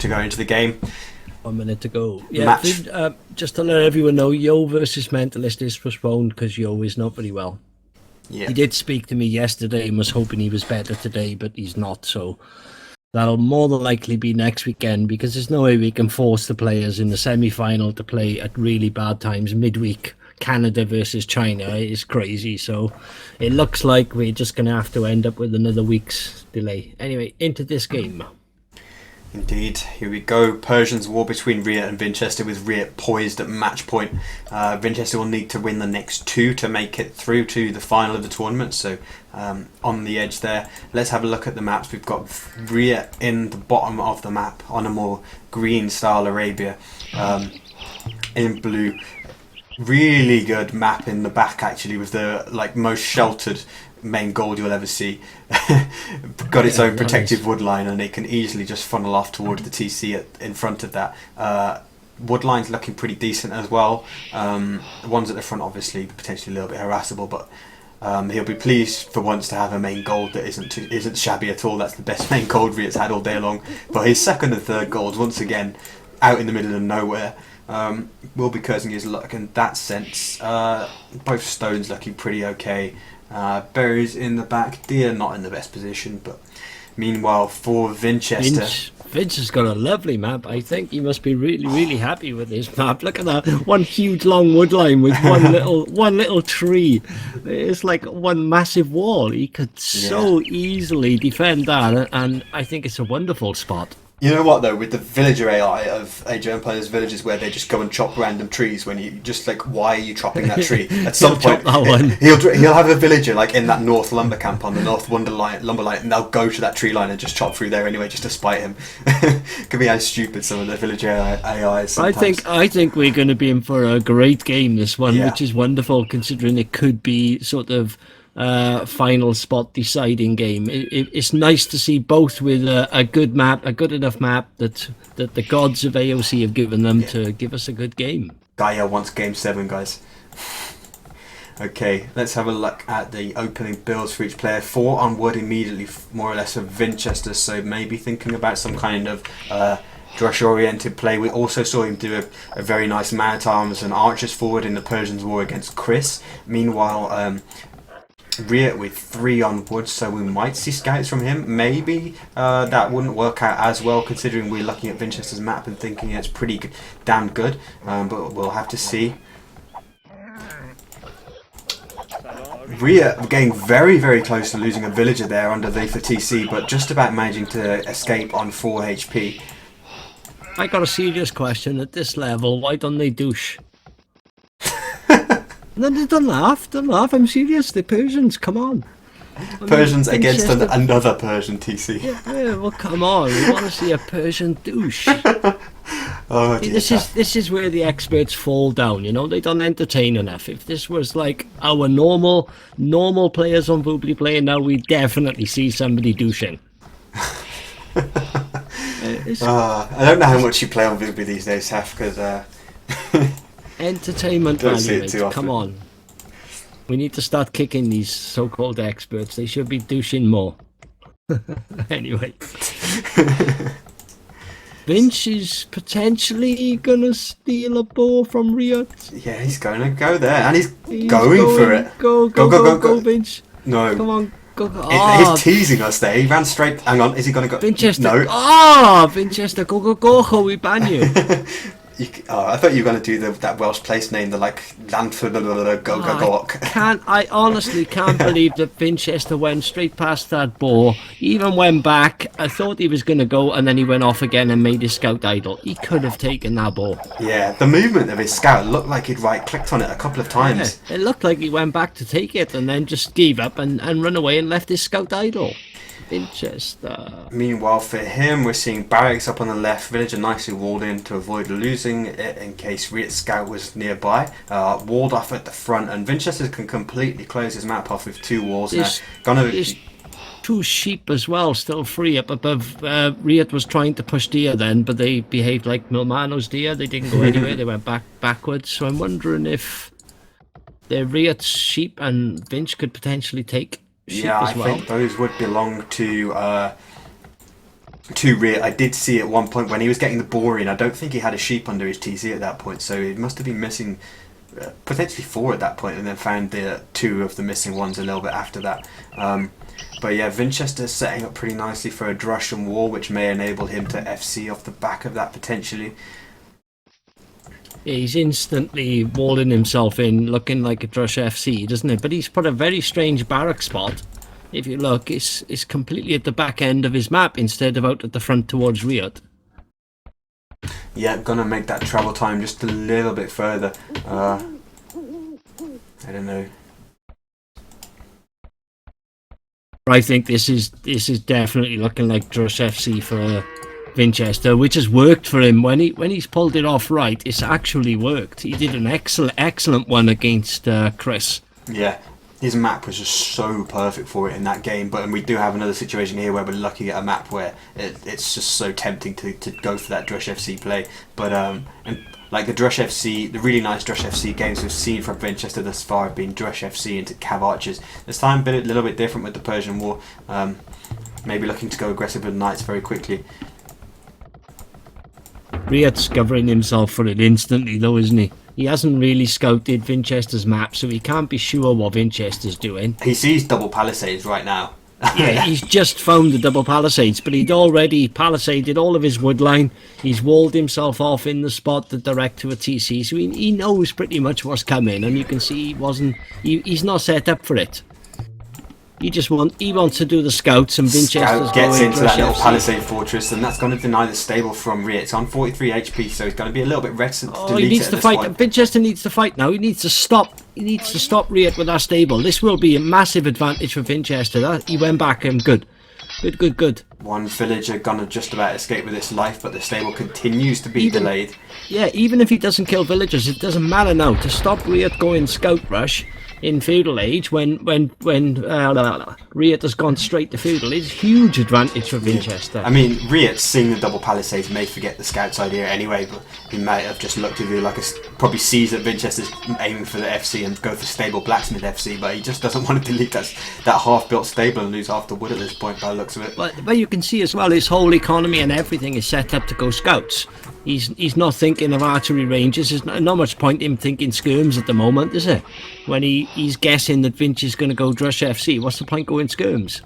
to go into the game. 1 minute to go. Yeah, just to let everyone know, Yo versus Mentalist is postponed because Yo is not very well. Yeah. He did speak to me yesterday and was hoping he was better today, but he's not, so that'll more than likely be next weekend, because there's no way we can force the players in the semi-final to play at really bad times midweek. Canada versus China is crazy, so it looks like we're just going to have to end up with another week's delay. Anyway, into this game. Indeed, here we go. Persians war between RiuT and Winchester, with RiuT poised at match point. Winchester will need to win the next two to make it through to the final of the tournament, so on the edge there. Let's have a look at the maps. We've got RiuT in the bottom of the map on a more green style Arabia, in blue. Really good map in the back, actually, with the most sheltered main gold you'll ever see. Got its own protective woodline, and it can easily just funnel off towards the TC in front of that. Woodline's looking pretty decent as well. The ones at the front obviously potentially a little bit harassable, but he'll be pleased for once to have a main gold that isn't shabby at all. That's the best main gold RiuT's had all day long. But his second and third golds, once again, out in the middle of nowhere, will be cursing his luck in that sense. Both stones looking pretty okay. Berries in the back, Deer not in the best position, but meanwhile for Winchester, Vince has got a lovely map. I think he must be really happy with his map. Look at that, one huge long woodline with one little tree. It's like one massive wall. He could so easily defend that, and I think it's a wonderful spot. You know what though, with the villager AI of German players' villages, where they just go and chop random trees, when you just why are you chopping that tree? At some point, he'll have a villager in that North Lumber Camp on the North Lumber Line, and they'll go to that tree line and just chop through there anyway, just to spite him. Could be how stupid some of the villager AIs. Sometimes. I think we're going to be in for a great game this one, which is wonderful considering it could be sort of final spot deciding game. It's nice to see both with a good map, a good enough map that the gods of AOC have given them to give us a good game. Gaia wants game 7, guys. Okay, let's have a look at the opening builds for each player. 4 on wood immediately, more or less, of Winchester, so maybe thinking about some kind of Drush oriented play. We also saw him do a very nice man-at-arms and archers forward in the Persians war against Chris. Meanwhile, RiuT with 3 on wood, so we might see scouts from him. Maybe that wouldn't work out as well, considering we're looking at Winchester's map and thinking it's pretty damn good, but we'll have to see. RiuT getting very close to losing a villager there under the TC, but just about managing to escape on 4 HP. I got a serious question. At this level, why don't they douche? No, don't laugh, I'm serious. The Persians, come on. Persians against another Persian TC. Yeah, well, come on. We want to see a Persian douche. Oh, dear. This is where the experts fall down, they don't entertain enough. If this was like our normal players on Voobly playing now, we definitely see somebody douching. I don't know how much you play on Voobly these days, Hef, because entertainment value, come on. We need to start kicking these so-called experts. They should be douching more. Anyway. Vince is potentially gonna steal a ball from RiuT. Yeah, he's gonna go there, and he's going for it. Go, Vince. No. Come on, go. He's teasing us there. He ran straight. Hang on, is he gonna go? Winchester. No. Winchester, go, we ban you. I thought you were going to do that Welsh place name, the Lanford I honestly can't believe that Winchester went straight past that ball, even went back. I thought he was going to go, and then he went off again and made his scout idle. He could have taken that ball. Yeah, the movement of his scout looked like he'd right-clicked on it a couple of times. Yeah, it looked like he went back to take it and then just gave up and run away and left his scout idle. Winchester. Meanwhile, for him, we're seeing barracks up on the left, villager nicely walled in to avoid losing it in case RiuT's scout was nearby. Walled off at the front, and Winchester can completely close his map off with 2 walls. There's 2 sheep as well, still free up above. RiuT was trying to push deer then, but they behaved like Milmano's deer. They didn't go anywhere. They went backwards. So I'm wondering if they're RiuT's sheep and Vince could potentially take. Yeah, I think those would belong to to RiuT. I did see at one point when he was getting the boring, I don't think he had a sheep under his TC at that point, so he must have been missing potentially 4 at that point, and then found the 2 of the missing ones a little bit after that. But yeah, Vinchester's setting up pretty nicely for a Drussian wall, which may enable him to FC off the back of that potentially. Yeah, he's instantly walling himself in, looking like a Drush FC, doesn't it? But he's put a very strange barrack spot. If you look, it's completely at the back end of his map instead of out at the front towards RiuT. Yeah, gonna make that travel time just a little bit further. I don't know. I think this is definitely looking like Drush FC for Vinchester, which has worked for him. When he's pulled it off right, it's actually worked. He did an excellent one against Chris. Yeah, his map was just so perfect for it in that game. But we do have another situation here where we're looking at a map where it's just so tempting to go for that Drush FC play. But and like the Drush FC, the really nice Drush FC games we've seen from Vinchester thus far have been Drush FC into Cav Archers. This time been a little bit different with the Persian War. Maybe looking to go aggressive with Knights very quickly. RiuT's covering himself for it instantly though, isn't he? He hasn't really scouted Vinchester's map, so he can't be sure what Vinchester's doing. He sees double palisades right now. Yeah, he's just found the double palisades, but he'd already palisaded all of his woodline. He's walled himself off in the spot that direct to a TC, so he knows pretty much what's coming, and you can see he's not set up for it. He wants to do the scouts, and Vinchester's Scout gets into that little FC. palisade fortress, and that's going to deny the stable from RiuT. It's on 43 HP, so he's going to be a little bit reticent to delete he needs it to at fight. this point. Vinchester needs to fight now. He needs to stop RiuT with that stable. This will be a massive advantage for Vinchester. He went back and good. One villager gonna just about escape with its life, but the stable continues to be delayed. Yeah, even if he doesn't kill villagers, it doesn't matter now. To stop RiuT going scout rush in Feudal Age, when RiuT has gone straight to Feudal, it's a huge advantage for Vinchester. I mean, RiuT, seeing the double palisades, may forget the scouts idea anyway, but he might have just looked to do probably sees that Vinchester's aiming for the FC and go for stable blacksmith FC, but he just doesn't want to delete that half-built stable and lose half the wood at this point by the looks of it. But you can see as well, his whole economy and everything is set up to go scouts. He's not thinking of archery ranges. There's not much point in him thinking skirms at the moment, is it? When he's guessing that Vinch is going to go Drush FC, what's the point going skirms?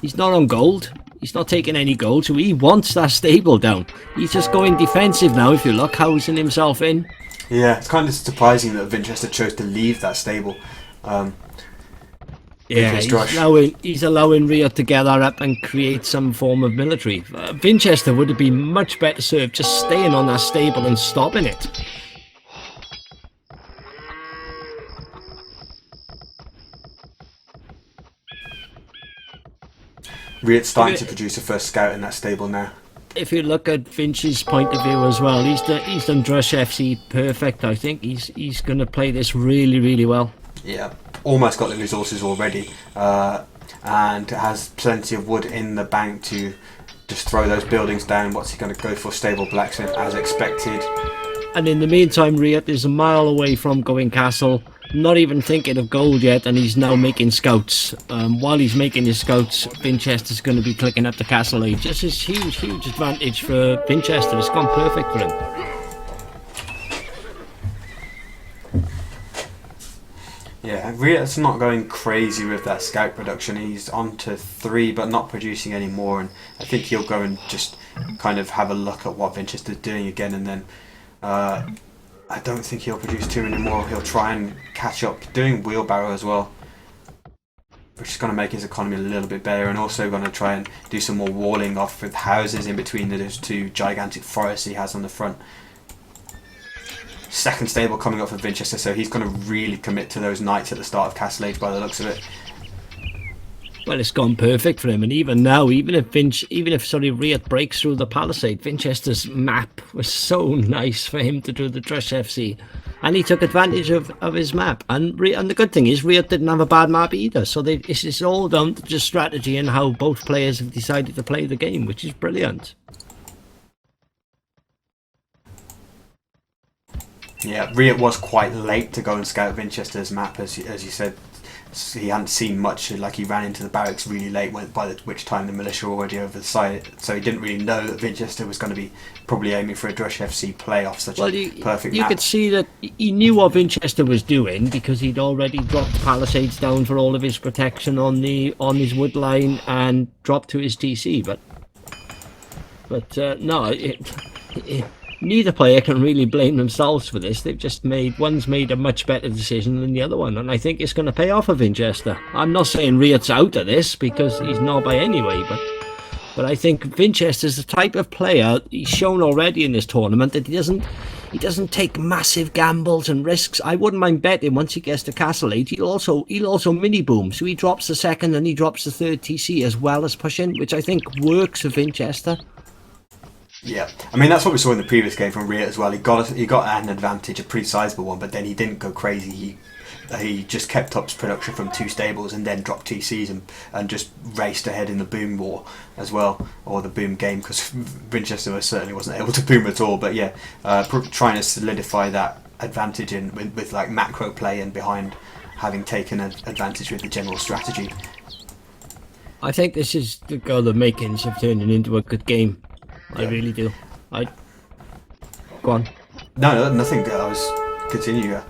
He's not on gold. He's not taking any gold, so he wants that stable down. He's just going defensive now, if you look, housing himself in. Yeah, it's kind of surprising that Vinchester chose to leave that stable. Yeah, he's allowing RiuT to gather up and create some form of military. Vinchester would have been much better served just staying on that stable and stopping it. RiuT's starting to produce a first scout in that stable now. If you look at Vinch's point of view as well, he's done Drush FC perfect. I think he's going to play this really, really well. Yeah, almost got the resources already, and has plenty of wood in the bank to just throw those buildings down. What's he going to go for? Stable blacksmith as expected. And in the meantime, RiuT is a mile away from going castle, not even thinking of gold yet, and he's now making scouts. While he's making his scouts, Vinchester's going to be clicking up the castle age. This is huge advantage for Vinchester. It's gone perfect for him. Yeah, RiuT's not going crazy with that scout production. He's on to 3 but not producing any more, and I think he'll go and just kind of have a look at what Vinchester's doing again, and then I don't think he'll produce 2 anymore. He'll try and catch up, doing wheelbarrow as well, which is going to make his economy a little bit better, and also going to try and do some more walling off with houses in between those 2 gigantic forests he has on the front. Second stable coming up for Vinchester, so he's going to really commit to those knights at the start of Castle Age by the looks of it. Well, it's gone perfect for him, and even now, even if RiuT breaks through the palisade, Vinchester's map was so nice for him to do the Drush FC, and he took advantage of his map. And the good thing is, RiuT didn't have a bad map either, so it's all down to just strategy and how both players have decided to play the game, which is brilliant. Yeah, RiuT was quite late to go and scout Vinchester's map, as you said. he hadn't seen much. Like he ran into the barracks really late, which time the militia were already over the side. So he didn't really know that Winchester was going to be probably aiming for a Drush FC play off such a perfect you map. could see that he knew what Winchester was doing because he'd already dropped palisades down for all of his protection on his wood line and dropped to his TC. But no, neither player can really blame themselves for this. They've just one's made a much better decision than the other one, and I think it's going to pay off for Winchester. I'm not saying RiuT's out of this because he's not by any way, but I think Winchester's the type of player, he's shown already in this tournament that he doesn't take massive gambles and risks. I wouldn't mind betting once he gets to Castle 8, he'll also mini boom. So he drops the second and he drops the third TC as well as pushing, which I think works for Winchester. Yeah, I mean that's what we saw in the previous game from RiuT as well. He got an advantage, a pretty sizable one, but then he didn't go crazy. He just kept up his production from 2 stables and then dropped TCs and just raced ahead in the boom war as well, or the boom game, because Winchester certainly wasn't able to boom at all. But yeah, trying to solidify that advantage with like macro play and behind having taken an advantage with the general strategy. I think this is the makings of turning into a good game. I really do. Go on. No, nothing. I was continue.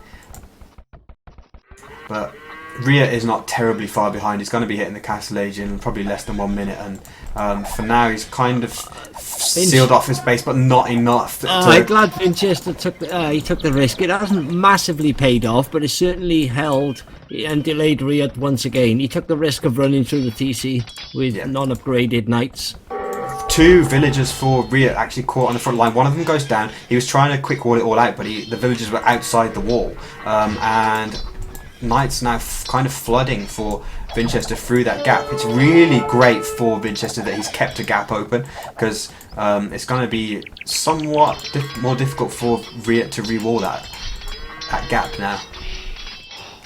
But RiuT is not terribly far behind. He's going to be hitting the Castle Age in probably less than 1 minute, and for now he's kind of sealed off his base, but not enough. I'm glad Winchester took the risk. It hasn't massively paid off, but it certainly held and delayed RiuT once again. He took the risk of running through the TC with non-upgraded knights. 2 villagers for RiuT actually caught on the front line. One of them goes down. He was trying to quick wall it all out, but the villagers were outside the wall, and knights now kind of flooding for Winchester through that gap. It's really great for Winchester that he's kept a gap open, because it's going to be somewhat more difficult for RiuT to re-wall that gap now.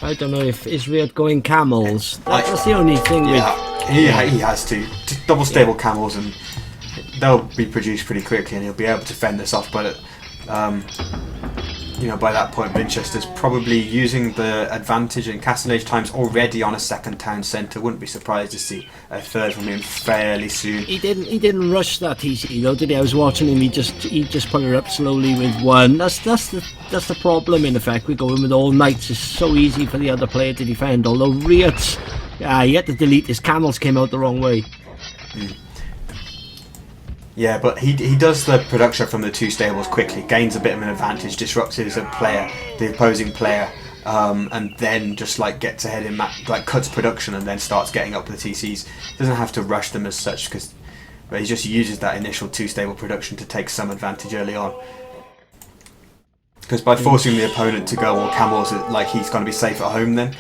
I don't know if is RiuT going camels. That's the only thing. He has to double stable camels, and they'll be produced pretty quickly, and he'll be able to fend this off. But by that point, Winchester's probably using the advantage in Castle Age times already on a second town centre. Wouldn't be surprised to see a third from him fairly soon. He didn't rush that TC though, did he? I was watching him. He just put her up slowly with 1. That's the problem. In effect, we go in with all knights. It's so easy for the other player to defend. Although RiuT's, he had to delete his camels. Came out the wrong way. Yeah, but he does the production from the 2 stables quickly, gains a bit of an advantage, disrupts the opposing player, and then just like gets ahead in cuts production and then starts getting up the TCs. Doesn't have to rush them as such, but he just uses that initial 2 stable production to take some advantage early on. Because by forcing the opponent to go all camels, he's going to be safe at home then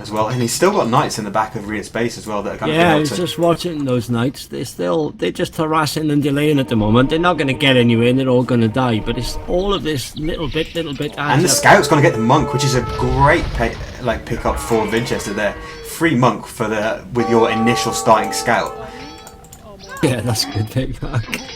as well, and he's still got knights in the back of RiuT's base as well that are going to be able to... I was just watching those knights. They're just harassing and delaying at the moment. They're not going to get anywhere, and they're all going to die. But it's all of this little bit. And the scout's going to get the monk, which is a great pick up for Winchester there. Free monk with your initial starting scout. Yeah, that's a good payback.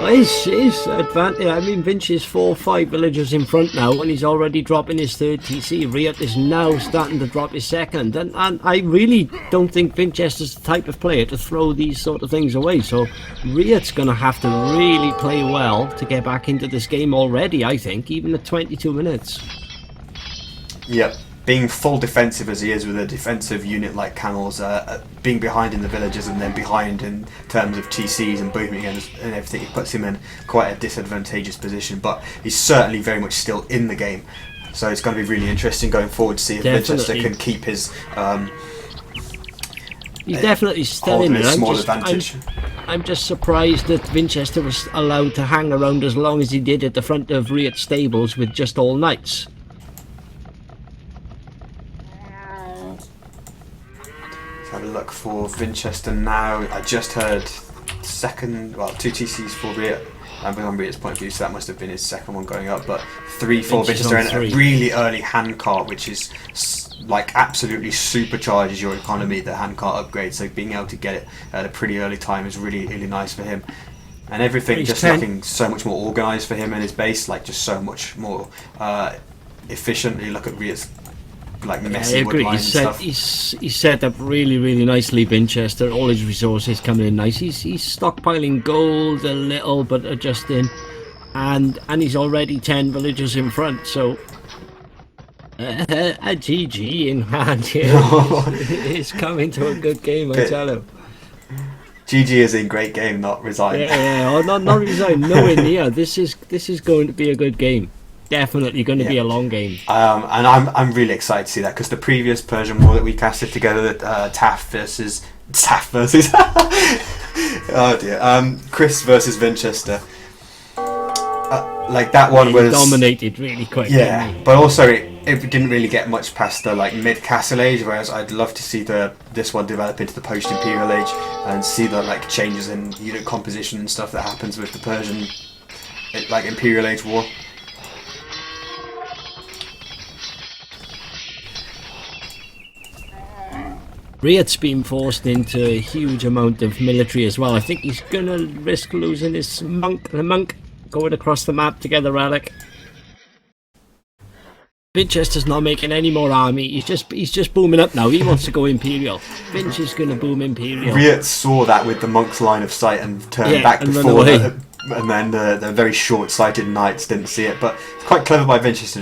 His advantage, I mean, Vinch is 4 or 5 villagers in front now, and he's already dropping his 3rd TC. RiuT is now starting to drop his 2nd, and I really don't think Winchester's the type of player to throw these sort of things away. So RiuT's going to have to really play well to get back into this game already, I think, even at 22 minutes. Yep. Being full defensive as he is with a defensive unit like camels, being behind in the villages and then behind in terms of TCs and booming and everything, it puts him in quite a disadvantageous position. But he's certainly very much still in the game, so it's going to be really interesting going forward to see if Winchester can keep his. He's definitely still in it. I'm just surprised that Winchester was allowed to hang around as long as he did at the front of RiuT stables with just all knights. Have a look for Winchester now. I just heard 2 TCs for RiuT. I'm on RiuT's point of view, so that must have been his second one going up. But 3 for Winchester and a really early handcart, which is absolutely supercharges your economy. The handcart upgrade, so being able to get it at a pretty early time is really, really nice for him. And everything just looking so much more organised for him and his base, just so much more efficiently. Look at RiuT's like I messy wood agree. line and stuff. He's set up really nicely. Winchester, all his resources coming in nice. He's stockpiling gold a little, but adjusting, and he's already 10 villagers in front. So a GG in hand here. It's coming to a good game, I tell him. GG is in great game, not resign. Yeah. Oh, not resign. Nowhere near. This is going to be a good game. Definitely going to be a long game. And I'm really excited to see that, because the previous Persian War that we casted together, Taff versus oh dear, Chris versus Winchester. Like that one was dominated really quick. Yeah, but also it didn't really get much past the like mid Castle Age, whereas I'd love to see this one develop into the post Imperial Age and see the like changes in unit composition and stuff that happens with the Persian like Imperial Age war. RiuT's been forced into a huge amount of military as well. I think he's gonna risk losing his monk. The monk going across the map to get the relic. Winchester's not making any more army. He's just booming up now. He wants to go Imperial. Vinch is gonna boom Imperial. RiuT saw that with the monk's line of sight and turned back and before, and then the very short-sighted knights didn't see it. But it's quite clever by Winchester.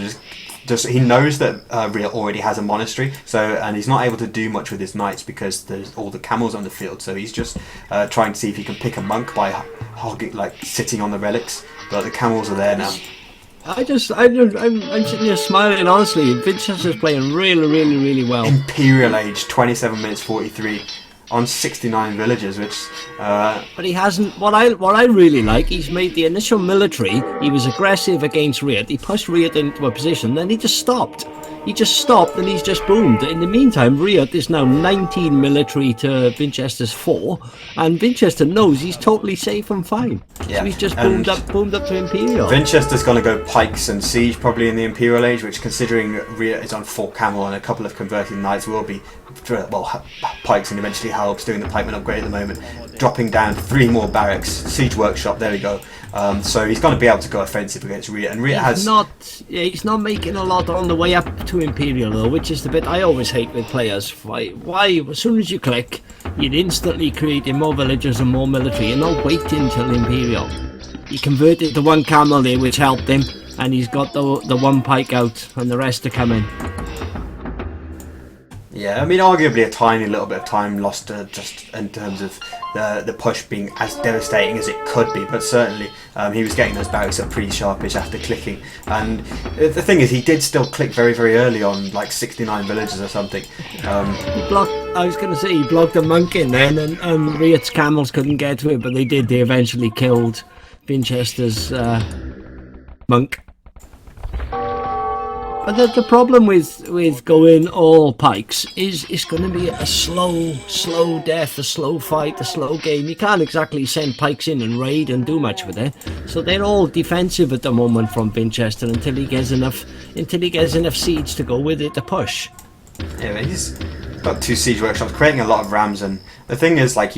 Just he knows that RiuT already has a monastery, and he's not able to do much with his knights because there's all the camels on the field. So he's just trying to see if he can pick a monk by hogging, like sitting on the relics. But the camels are there now. I'm sitting here smiling. Honestly, Winchester's playing really well. Imperial Age, 27 minutes 43 on 69 villagers, which. But he hasn't. What I really like, he's made the initial military. He was aggressive against RiuT. He pushed RiuT into a position, then he just stopped. He just stopped, and he's just boomed. In the meantime, RiuT is now 19 military to Winchester's 4, and Winchester knows he's totally safe and fine. Yeah. So he's just boomed up to Imperial. Winchester's going to go pikes and siege probably in the Imperial Age, which, considering RiuT is on 4 camel and a couple of converting knights, will be pikes and eventually halbs, doing the pikeman upgrade at the moment, dropping down 3 more barracks, siege workshop. There we go. So he's going to be able to go offensive against RiuT, and RiuT he's not making a lot on the way up to Imperial though, which is the bit I always hate with players. Why as soon as you click, you're instantly creating more villagers and more military, and not waiting till Imperial. He converted the 1 camel there, which helped him, and he's got the 1 pike out, and the rest are coming. Yeah, I mean, arguably a tiny little bit of time lost just in terms of the push being as devastating as it could be, but certainly he was getting those barracks up pretty sharpish after clicking. And the thing is, he did still click very very early on, like 69 villages or something. I was going to say he blocked a monk in then, and RiuT's camels couldn't get to it, but they did. They eventually killed Winchester's monk. But the problem with going all pikes is it's going to be a slow death, a slow fight, a slow game. You can't exactly send pikes in and raid and do much with it. So they're all defensive at the moment from Winchester until he gets enough siege to go with it to push. Yeah, he's got 2 siege workshops, creating a lot of rams, and the thing is, like,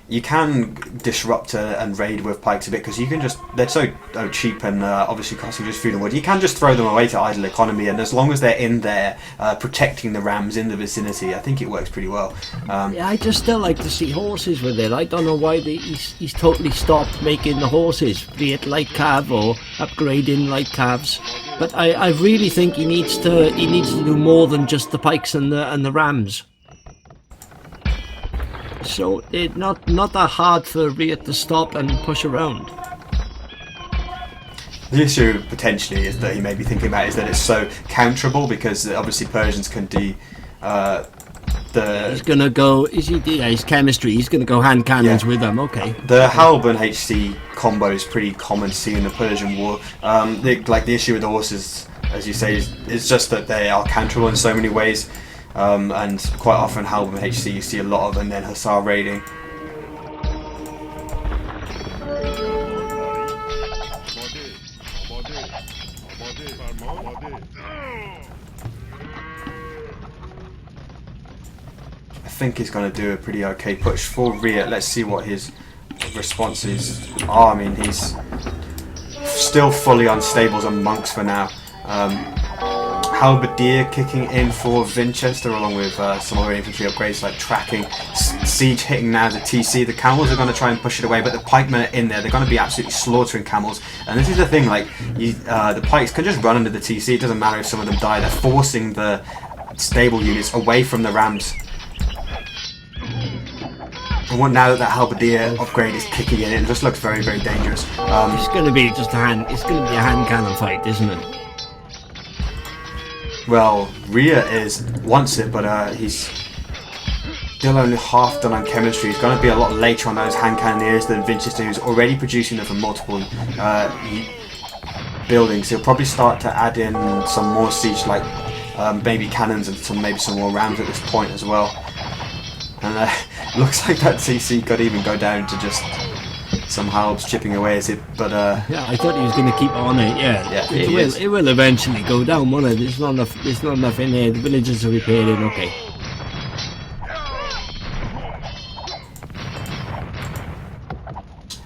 you can disrupt and raid with pikes a bit, because they're so cheap and obviously costing just food and wood. You can just throw them away to idle economy, and as long as they're in there protecting the rams in the vicinity, I think it works pretty well. Yeah, I just still like to see horses with it. I don't know why he's totally stopped making the horses, be it light cav or upgrading light calves. But I really think he needs to do more than just the pikes and the rams. So it's not that hard for RiuT to stop and push around. The issue potentially is that he may be thinking about is that it's so counterable, because obviously Persians can do He's gonna go. His chemistry. He's gonna go hand cannons with them. Okay. The halb and HC combo is pretty common to see in the Persian War. The issue with the horses, as you say, is just that they are counterable in so many ways. And quite often halb and HC you see a lot of, and then Hussar raiding. I think he's going to do a pretty okay push for RiuT. Let's see what his responses are. I mean, he's still fully on stables and monks for now. Halberdier kicking in for Winchester, along with some other infantry upgrades like tracking. Siege hitting now the TC. The camels are going to try and push it away, but the pikemen are in there. They're going to be absolutely slaughtering camels. And this is the thing, like, the pikes can just run under the TC. It doesn't matter if some of them die. They're forcing the stable units away from the rams. And now that Halberdier upgrade is kicking in, it just looks very, very dangerous. It's going to be just a hand. It's going to be a hand cannon fight, isn't it? Well, RiuT wants it, but he's still only half done on chemistry. He's going to be a lot later on those hand cannoneers than Winchester, who's already producing them for multiple buildings. He'll probably start to add in some more siege, like baby cannons and maybe some more rams at this point as well. And looks like that CC could even go down to just some halbs chipping away at it, but yeah, I thought he was going to keep on it. Yeah, it will eventually go down, won't it? There's not enough in there. The villagers are repairing. Okay.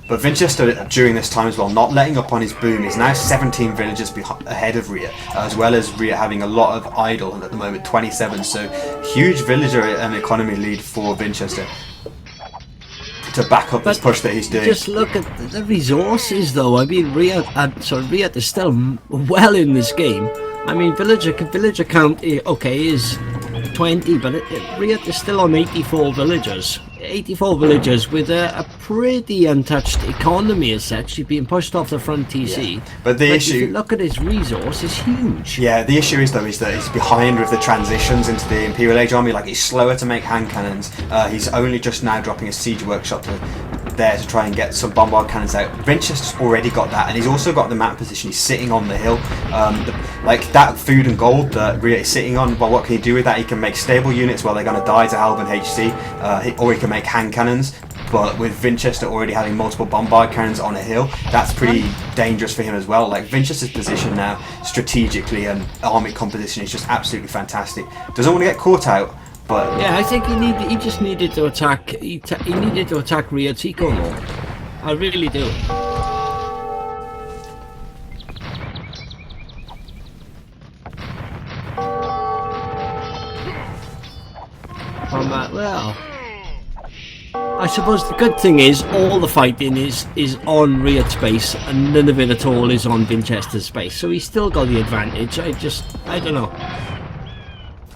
But Winchester, during this time as well, not letting up on his boom, is now 17 villagers ahead of RiuT, as well as RiuT having a lot of idle at the moment, 27. So huge villager and economy lead for Winchester to back up this push that he's doing. Just look at the resources, though. I mean, RiuT is still well in this game. I mean, villager count, okay, is 20, but RiuT is still on 84 villagers. 84 villagers with a pretty untouched economy as such. He's being pushed off the front TC. Yeah. But the issue, if you look at his resource, it's huge. Yeah, the issue is though is that he's behind with the transitions into the Imperial Age army. Like, he's slower to make hand cannons. He's only just now dropping a siege workshop there to try and get some bombard cannons out. Winchester's already got that, and he's also got the map position. He's sitting on the hill. Like that food and gold that RiuT is sitting on. Well, what can he do with that? He can make stable units while they're going to die to Halb and HC, or he can make hand cannons. But with Winchester already having multiple bombard cannons on a hill, that's pretty dangerous for him as well. Like, Winchester's position now, strategically and army composition, is just absolutely fantastic. Doesn't want to get caught out, but yeah, I think he just needed to attack. He needed to attack RiuT eco more. I really do. Well, I suppose the good thing is all the fighting is on RiuT's base and none of it at all is on Winchester's base, so he's still got the advantage. I don't know.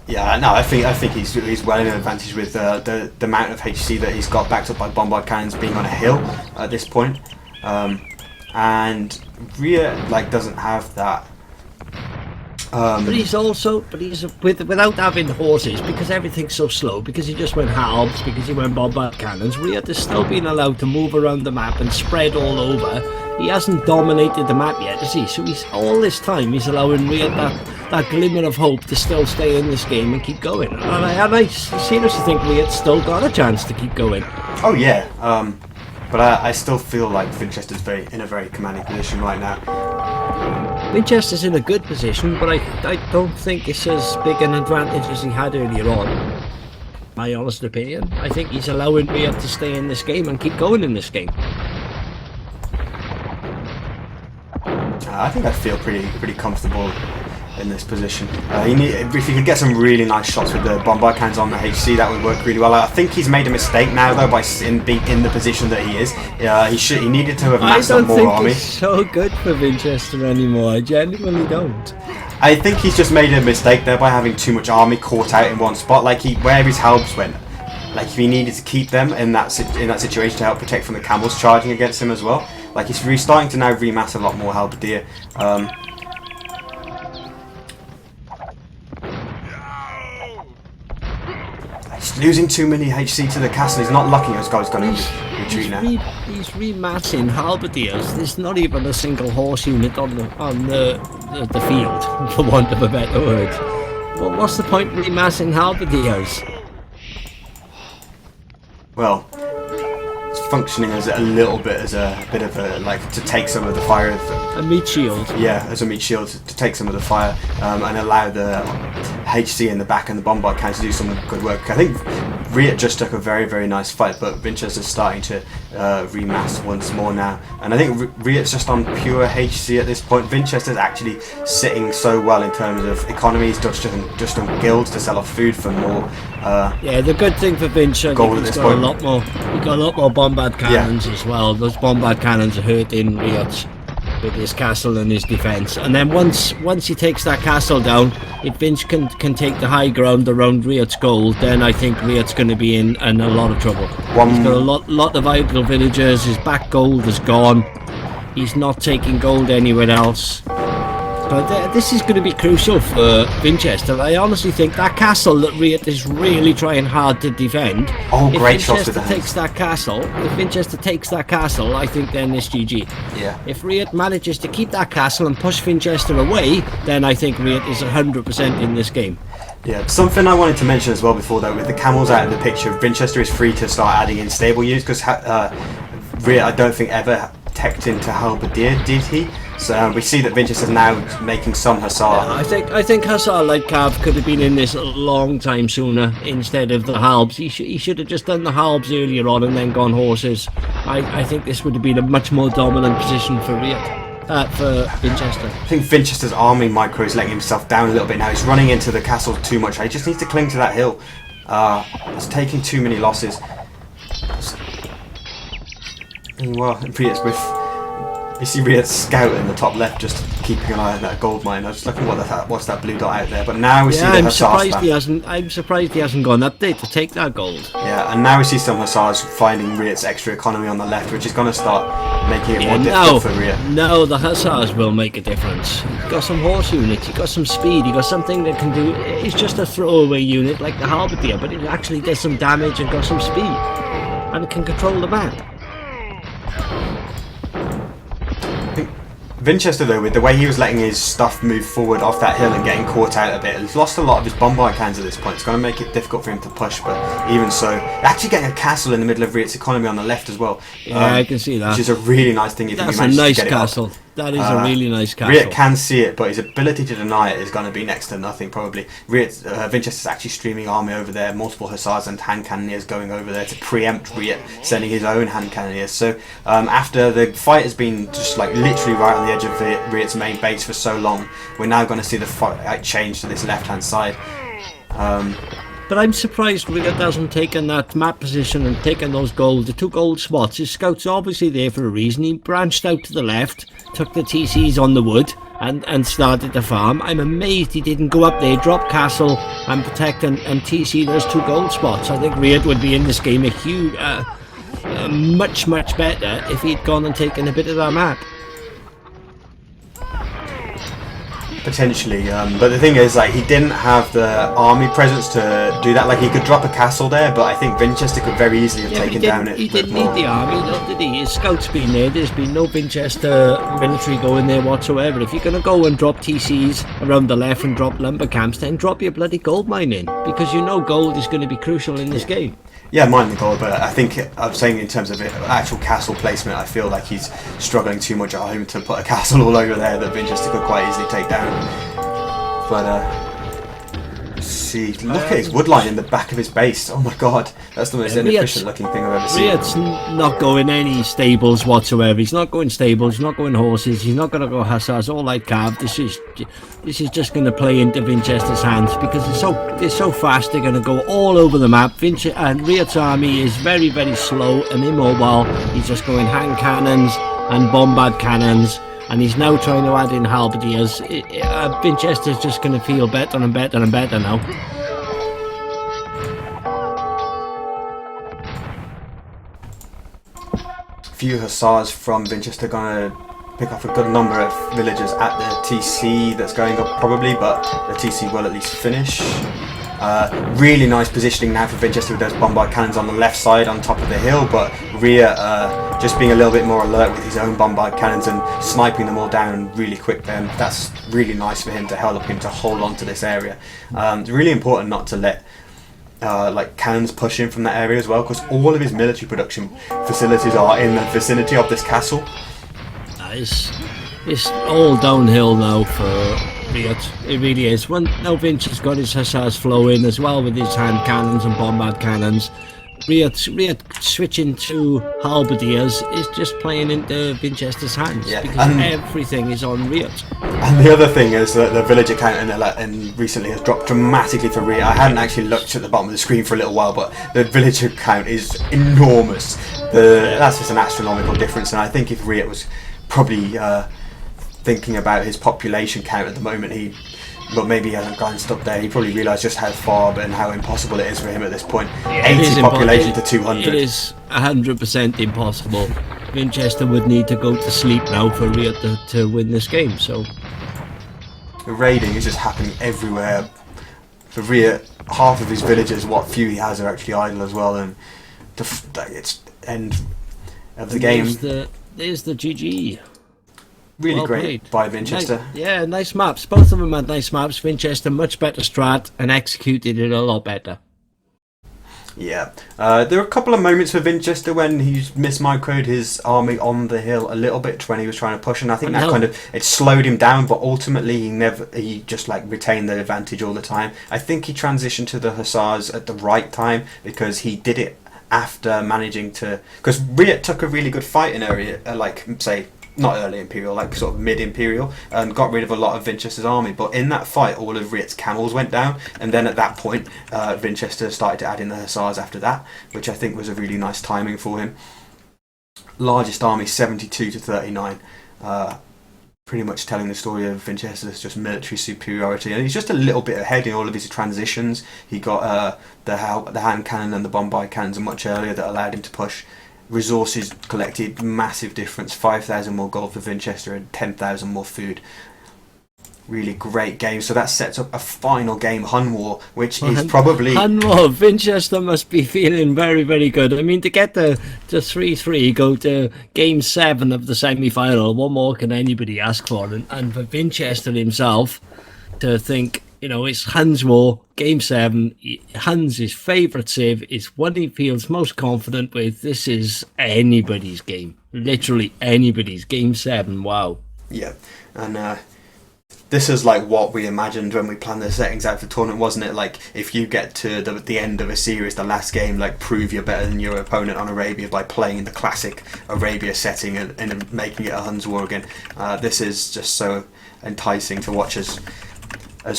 Yeah, no, I think he's well in advantage with the amount of HC that he's got, backed up by bombard cannons being on a hill at this point, and RiuT doesn't have that. But he's without having horses, because everything's so slow, because he just went halves, because he went bombard cannons. RiuT has still been allowed to move around the map and spread all over. He hasn't dominated the map yet, has he? So all this time he's allowing RiuT that glimmer of hope to still stay in this game and keep going. And I seriously think RiuT's still got a chance to keep going. Oh yeah, but I still feel like Winchester's in a very commanding position right now. Winchester's in a good position, but I don't think it's as big an advantage as he had earlier on. My honest opinion. I think he's allowing RiuT to stay in this game and keep going in this game. I think I feel pretty comfortable in this position. If he could get some really nice shots with the bombard cannons on the HC, that would work really well. I think he's made a mistake now though by being in the position that he is. He needed to have massed up more army. I don't think he's so good for Winchester anymore. I genuinely don't. I think he's just made a mistake there by having too much army caught out in one spot. Like, where his halbs went, like, he needed to keep them in that situation to help protect from the camels charging against him as well. Like, he's starting to now remass a lot more Halberdier. He's losing too many HC to the castle. He's not lucky. This guy's going to retreat now. He's remassing Halberdiers. There's not even a single horse unit on the field, for want of a better word. But what's the point remassing Halberdiers? Well, it's functioning as a little bit as a bit of a, like, to take some of the fire. A meat shield. Yeah, as a meat shield to take some of the fire and allow the HC in the back and the bombard cannons to do some good work. I think RiuT just took a very, very nice fight, but Vinchester's starting to remass once more now. And I think RiuT's just on pure HC at this point. Vinchester's actually sitting so well in terms of economies, just on guilds to sell off food for more. Yeah, the good thing for Vincher, he's got a lot more bombard cannons as well. Those bombard cannons are hurting RiuT with his castle and his defence. And then once he takes that castle down, if Vinch can take the high ground around RiuT's gold, then I think RiuT's going to be in a lot of trouble. He's got a lot of idle villagers. His back gold is gone. He's not taking gold anywhere else. But this is going to be crucial for Vinchester. I honestly think that castle that RiuT is really trying hard to defend. Oh, great shots with the If Vinchester takes that castle, I think then it's GG. Yeah. If RiuT manages to keep that castle and push Vinchester away, then I think RiuT is 100% in this game. Yeah, something I wanted to mention as well before though, with the camels out of the picture, Vinchester is free to start adding in stable units because RiuT I don't think ever teched into Halberdier, did he? So we see that Vinchester's now making some Hussar. Yeah, I think Hussar like Cav could have been in this a long time sooner instead of the Halbs. He should have just done the Halbs earlier on and then gone horses. I think this would have been a much more dominant position for RiuT. For Vinchester. I think Vinchester's army micro is letting himself down a little bit now. He's running into the castle too much. He just needs to cling to that hill. He's taking too many losses. Well, you see RiuT's scout in the top left just keeping an eye on that gold mine. I was looking what's that blue dot out there, but now we see the Hussars. I'm surprised he hasn't gone up there to take that gold. Yeah, and now we see some Hussars finding RiuT's extra economy on the left, which is going to start making it more difficult for RiuT. No, the Hussars will make a difference. You've got some horse units, you've got some speed, you've got something that can do. It's just a throwaway unit like the Halberdier, but it actually does some damage and got some speed, and it can control the map. Vinchester though, with the way he was letting his stuff move forward off that hill and getting caught out a bit, he's lost a lot of his bombard cannons at this point. It's going to make it difficult for him to push, but even so, actually getting a castle in the middle of RiuT's economy on the left as well. Yeah, I can see that. Which is a really nice thing if you manage That's a nice to get castle. It up. That is a really nice castle. RiuT can see it, but his ability to deny it is going to be next to nothing probably. Vinchester's actually streaming army over there, multiple Hussars and hand cannoneers going over there to preempt RiuT, sending his own hand cannoneers. So after the fight has been just like literally right on the edge of RiuT's main base for so long, we're now going to see the fight change to this left hand side. But I'm surprised RiuT hasn't taken that map position and taken those gold, the 2 gold spots. His scouts are obviously there for a reason. He branched out to the left, took the TCs on the wood and started the farm. I'm amazed he didn't go up there, drop castle and protect and TC those 2 gold spots. I think RiuT would be in this game much better if he'd gone and taken a bit of that map. Potentially, but the thing is, like, he didn't have the army presence to do that. Like, he could drop a castle there, but I think Vinchester could very easily have taken down it. He didn't need the army, did he? His scouts been there. There's been no Vinchester military going there whatsoever. If you're going to go and drop TCs around the left and drop lumber camps, then drop your bloody gold mine in, because you know gold is going to be crucial in this game. Yeah, mind the gold, but I think I'm saying in terms of actual castle placement, I feel like he's struggling too much at home to put a castle all over there that Vinchester could quite easily take down. But see, look at his woodline in the back of his base. Oh my god, that's the most inefficient looking thing I've ever seen. RiuT's not going any stables whatsoever. He's not going stables, he's not going horses, he's not going to go Hussars, all like Cav. This is just going to play into Vinchester's hands because they're so fast. They're going to go all over the map. And RiuT's army is very, very slow and immobile. He's just going hand cannons and bombard cannons, and he's now trying to add in halberdiers. Vinchester's just going to feel better and better and better now. Few Hussars from Vinchester going to pick off a good number of villagers at the TC that's going up probably, but the TC will at least finish. Really nice positioning now for Vinchester with those bombard cannons on the left side on top of the hill, but RiuT just being a little bit more alert with his own bombard cannons and sniping them all down really quick. Then that's really nice for him to help him to hold on to this area. It's really important not to let like cannons push in from that area as well, because all of his military production facilities are in the vicinity of this castle. It's all downhill now for RiuT. It really is. Now Vince has got his hussars flowing as well with his hand cannons and bombard cannons. RiuT switching to halberdiers is just playing into Winchester's hands, because everything is on RiuT. And the other thing is that the villager count in recently has dropped dramatically for RiuT. I hadn't actually looked at the bottom of the screen for a little while, but the villager count is enormous. That's just an astronomical difference, and I think if RiuT was probably thinking about his population count at the moment, but maybe he hasn't glanced up there. He probably realised just how far and how impossible it is for him at this point. 80 population to 200. It is 100% impossible. Winchester would need to go to sleep now for RiuT to win this game. So the raiding is just happening everywhere. For RiuT, half of his villagers, what few he has, are actually idle as well. And it's end of the game. There's the GG. Really well great played. by Winchester. Nice maps. Both of them had nice maps. Winchester much better strat and executed it a lot better. Yeah, there were a couple of moments for Winchester when he mismicroed his army on the hill a little bit when he was trying to push, and I think that kind of it slowed him down. But ultimately, he just like retained the advantage all the time. I think he transitioned to the hussars at the right time because he did it after managing to, because RiuT took a really good fight in area, like say. Not early Imperial, like sort of mid-Imperial, and got rid of a lot of Winchester's army. But in that fight, all of RiuT's camels went down, and then at that point, Winchester started to add in the hussars after that, which I think was a really nice timing for him. Largest army, 72 to 39. Pretty much telling the story of Winchester's just military superiority, and he's just a little bit ahead in all of his transitions. He got the hand cannon and the bombard cannons much earlier that allowed him to push. Resources collected, massive difference, 5,000 more gold for Winchester and 10,000 more food. Really great game. So that sets up a final game, Hun War, which is probably... Hun War, Winchester must be feeling very, very good. I mean, to get to 3-3, go to game 7 of the semi-final, what more can anybody ask for? And for Winchester himself to think, it's Hun's War, game 7. Hun's favourite civ is what he feels most confident with. This is anybody's game. Literally anybody's. Game 7, wow. Yeah, and this is like what we imagined when we planned the settings out for the tournament, wasn't it? Like, if you get to the end of a series, the last game, like, prove you're better than your opponent on Arabia by playing the classic Arabia setting and making it a Hun's War again. This is just so enticing to watch as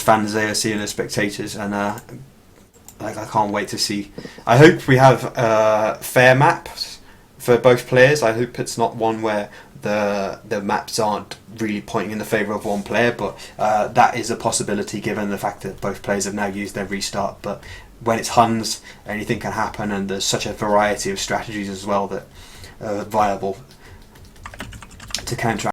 fans they are seeing as spectators, and I can't wait to see. I hope we have fair maps for both players. I hope it's not one where the maps aren't really pointing in the favour of one player, but that is a possibility given the fact that both players have now used their restart. But when it's Huns, anything can happen, and there's such a variety of strategies as well that are viable to counter.